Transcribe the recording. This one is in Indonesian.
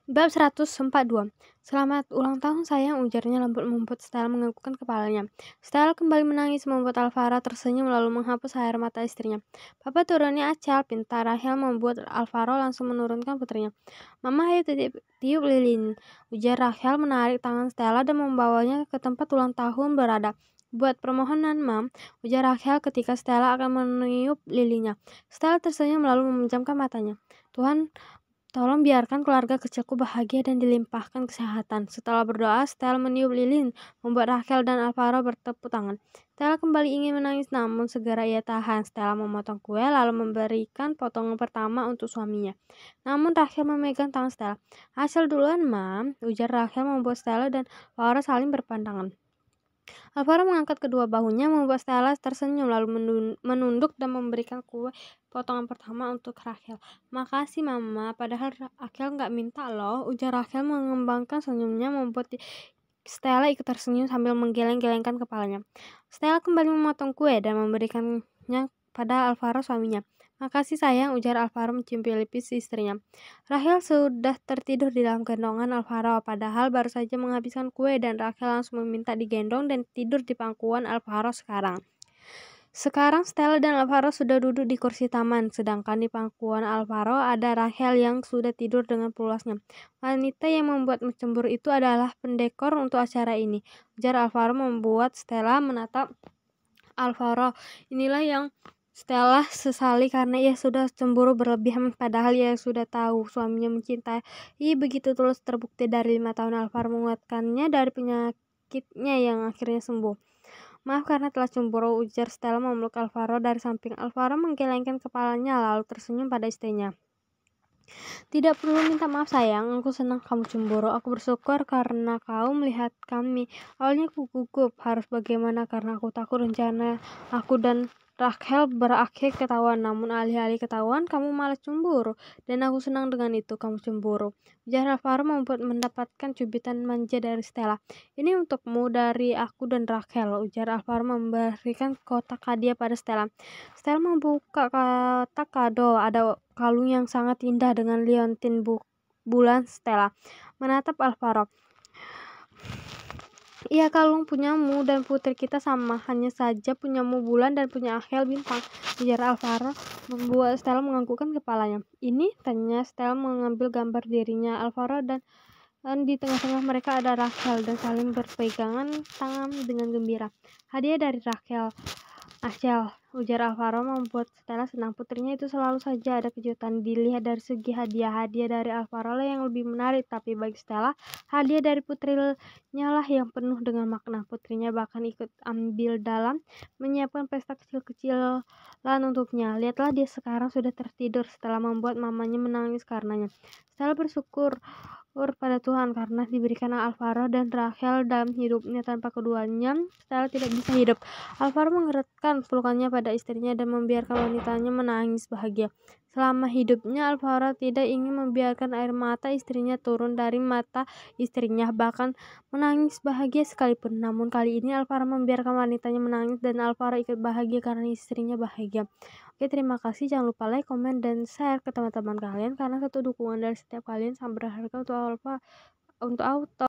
Bab 142. Selamat ulang tahun sayang, ujarnya lembut membuat Stella menganggukkan kepalanya. Stella kembali menangis membuat Alvaro tersenyum lalu menghapus air mata istrinya. Papa turunnya acel, pinta Rachel membuat Alvaro langsung menurunkan putrinya. Mama ayo tiup lilin, ujar Rachel menarik tangan Stella dan membawanya ke tempat ulang tahun berada. Buat permohonan, Mam, ujar Rachel ketika Stella akan meniup lilinnya. Stella tersenyum lalu memejamkan matanya. Tuhan, tolong biarkan keluarga kecilku bahagia dan dilimpahkan kesehatan. Setelah berdoa, Stella meniup lilin, membuat Rachel dan Alvaro bertepuk tangan. Stella kembali ingin menangis, namun segera ia tahan. Stella memotong kue, lalu memberikan potongan pertama untuk suaminya. Namun Rachel memegang tangan Stella. Hasil duluan, Mam, ujar Rachel membuat Stella dan Alvaro saling berpandangan. Alvaro mengangkat kedua bahunya membuat Stella tersenyum lalu menunduk dan memberikan kue potongan pertama untuk Rachel. Makasih Mama, padahal Rachel nggak minta loh, ujar Rachel mengembangkan senyumnya membuat Stella ikut tersenyum sambil menggeleng-gelengkan kepalanya. Stella kembali memotong kue dan memberikannya pada Alvaro suaminya. Makasih sayang, ujar Alvaro mencium pelipis istrinya. Rachel sudah tertidur di dalam gendongan Alvaro, padahal baru saja menghabiskan kue dan Rachel langsung meminta digendong dan tidur di pangkuan Alvaro sekarang. Sekarang Stella dan Alvaro sudah duduk di kursi taman, sedangkan di pangkuan Alvaro ada Rachel yang sudah tidur dengan pulasnya. Wanita yang membuat cemburu itu adalah pendekor untuk acara ini, ujar Alvaro membuat Stella menatap Alvaro. Inilah yang Stella sesali karena ia sudah cemburu berlebihan padahal ia sudah tahu suaminya mencintai begitu tulus. Terbukti dari 5 tahun Alvaro menguatkannya dari penyakitnya yang akhirnya sembuh. Maaf karena telah cemburu, ujar Stella memeluk Alvaro dari samping. Alvaro menggelengkan kepalanya lalu tersenyum pada istrinya. Tidak perlu minta maaf sayang, aku senang kamu cemburu. Aku bersyukur karena kau melihat kami. Awalnya aku gugup, harus bagaimana karena aku takut rencana aku dan Rachel berakhir ketahuan. Namun alih-alih ketahuan, kamu malah cemburu. Dan aku senang dengan itu, kamu cemburu. Ujar Alvaro membuat mendapatkan cubitan manja dari Stella. Ini untukmu dari aku dan Rachel, ujar Alvaro memberikan kotak hadiah pada Stella. Stella membuka kotak kado. Ada kalung yang sangat indah dengan liontin bulan. Stella menatap Alvaro. Iya, kalung punyamu dan putri kita sama, hanya saja punyamu bulan dan punya Rachel bintang, ujar Alvaro membuat Stella menganggukkan kepalanya. Ini, tanya Stella mengambil gambar dirinya Alvaro dan di tengah-tengah mereka ada Rachel dan saling berpegangan tangan dengan gembira. Hadiah dari Rachel, ujar Alvaro membuat Stella senang. Putrinya itu selalu saja ada kejutan. Dilihat dari segi hadiah dari Alvaro lah yang lebih menarik, tapi bagi Stella hadiah dari putrinya lah yang penuh dengan makna. Putrinya bahkan ikut ambil dalam menyiapkan pesta kecil-kecilan untuknya. Lihatlah dia sekarang sudah tertidur setelah membuat mamanya menangis karenanya. Stella bersyukur pada Tuhan karena diberikan Alvaro dan Rachel dalam hidupnya. Tanpa keduanya Stella tidak bisa hidup. Alvaro mengeratkan pelukannya pada istrinya dan membiarkan wanitanya menangis bahagia. Selama hidupnya Alvaro tidak ingin membiarkan air mata istrinya turun dari mata istrinya, bahkan menangis bahagia sekalipun. Namun kali ini Alvaro membiarkan wanitanya menangis dan Alvaro ikut bahagia karena istrinya bahagia. Oke, terima kasih. Jangan lupa like, komen, dan share ke teman-teman kalian karena satu dukungan dari setiap kalian sangat berharga untuk auto